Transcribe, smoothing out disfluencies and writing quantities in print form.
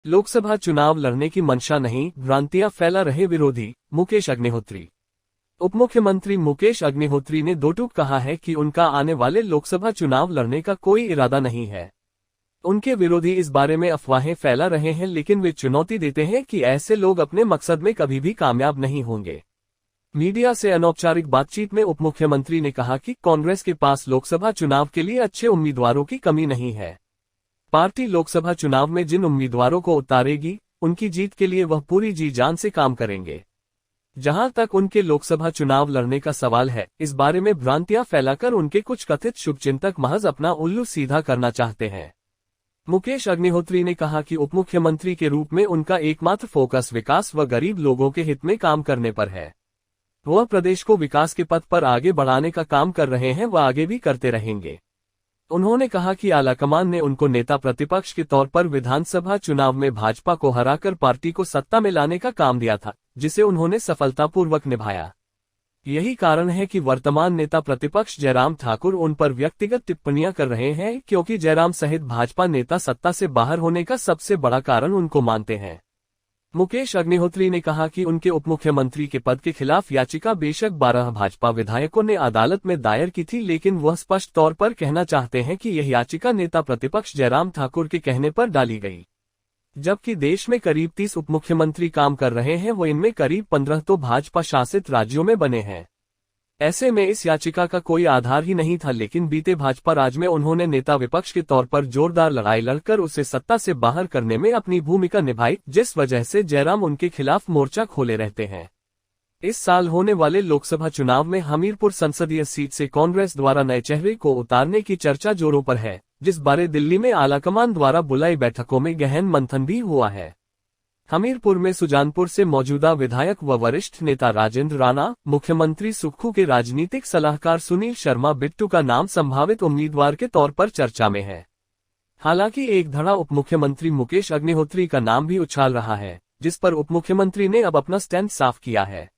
लोकसभा चुनाव लड़ने की मंशा नहीं, भ्रांतियां फैला रहे विरोधी, मुकेश अग्निहोत्री। उपमुख्यमंत्री मुकेश अग्निहोत्री ने दो टूक कहा है कि उनका आने वाले लोकसभा चुनाव लड़ने का कोई इरादा नहीं है। उनके विरोधी इस बारे में अफवाहें फैला रहे हैं, लेकिन वे चुनौती देते हैं कि ऐसे लोग अपने मकसद में कभी भी कामयाब नहीं होंगे। मीडिया से अनौपचारिक बातचीत में उपमुख्यमंत्री ने कहा कि कांग्रेस के पास लोकसभा चुनाव के लिए अच्छे उम्मीदवारों की कमी नहीं है। पार्टी लोकसभा चुनाव में जिन उम्मीदवारों को उतारेगी, उनकी जीत के लिए वह पूरी जी जान से काम करेंगे। जहां तक उनके लोकसभा चुनाव लड़ने का सवाल है, इस बारे में भ्रांतियां फैलाकर उनके कुछ कथित शुभचिंतक महज अपना उल्लू सीधा करना चाहते हैं। मुकेश अग्निहोत्री ने कहा कि उपमुख्यमंत्री के रूप में उनका एकमात्र फोकस विकास व गरीब लोगों के हित में काम करने पर है। वह प्रदेश को विकास के पथ पर आगे बढ़ाने का काम कर रहे हैं व आगे भी करते रहेंगे। उन्होंने कहा कि आलाकमान ने उनको नेता प्रतिपक्ष के तौर पर विधानसभा चुनाव में भाजपा को हराकर पार्टी को सत्ता में लाने का काम दिया था, जिसे उन्होंने सफलतापूर्वक निभाया। यही कारण है कि वर्तमान नेता प्रतिपक्ष जयराम ठाकुर उन पर व्यक्तिगत टिप्पणियां कर रहे हैं, क्योंकि जयराम सहित भाजपा नेता सत्ता से बाहर होने का सबसे बड़ा कारण उनको मानते हैं। मुकेश अग्निहोत्री ने कहा कि उनके उपमुख्यमंत्री के पद के खिलाफ याचिका बेशक 12 भाजपा विधायकों ने अदालत में दायर की थी, लेकिन वह स्पष्ट तौर पर कहना चाहते हैं कि यह याचिका नेता प्रतिपक्ष जयराम ठाकुर के कहने पर डाली गई। जबकि देश में करीब 30 उपमुख्यमंत्री काम कर रहे हैं, वो इनमें करीब 15 तो भाजपा शासित राज्यों में बने हैं। ऐसे में इस याचिका का कोई आधार ही नहीं था, लेकिन बीते भाजपा राज में उन्होंने नेता विपक्ष के तौर पर जोरदार लड़ाई लड़कर उसे सत्ता से बाहर करने में अपनी भूमिका निभाई, जिस वजह से जयराम उनके खिलाफ मोर्चा खोले रहते हैं। इस साल होने वाले लोकसभा चुनाव में हमीरपुर संसदीय सीट से कांग्रेस द्वारा नए चेहरे को उतारने की चर्चा जोरों पर है, जिस बारे दिल्ली में आलाकमान द्वारा बुलाई बैठकों में गहन मंथन भी हुआ है। हमीरपुर में सुजानपुर से मौजूदा विधायक व वरिष्ठ नेता राजेंद्र राणा, मुख्यमंत्री सुक्खू के राजनीतिक सलाहकार सुनील शर्मा बिट्टू का नाम संभावित उम्मीदवार के तौर पर चर्चा में है। हालांकि एक धड़ा उपमुख्यमंत्री मुकेश अग्निहोत्री का नाम भी उछाल रहा है, जिस पर उपमुख्यमंत्री ने अब अपना स्टैंड साफ किया है।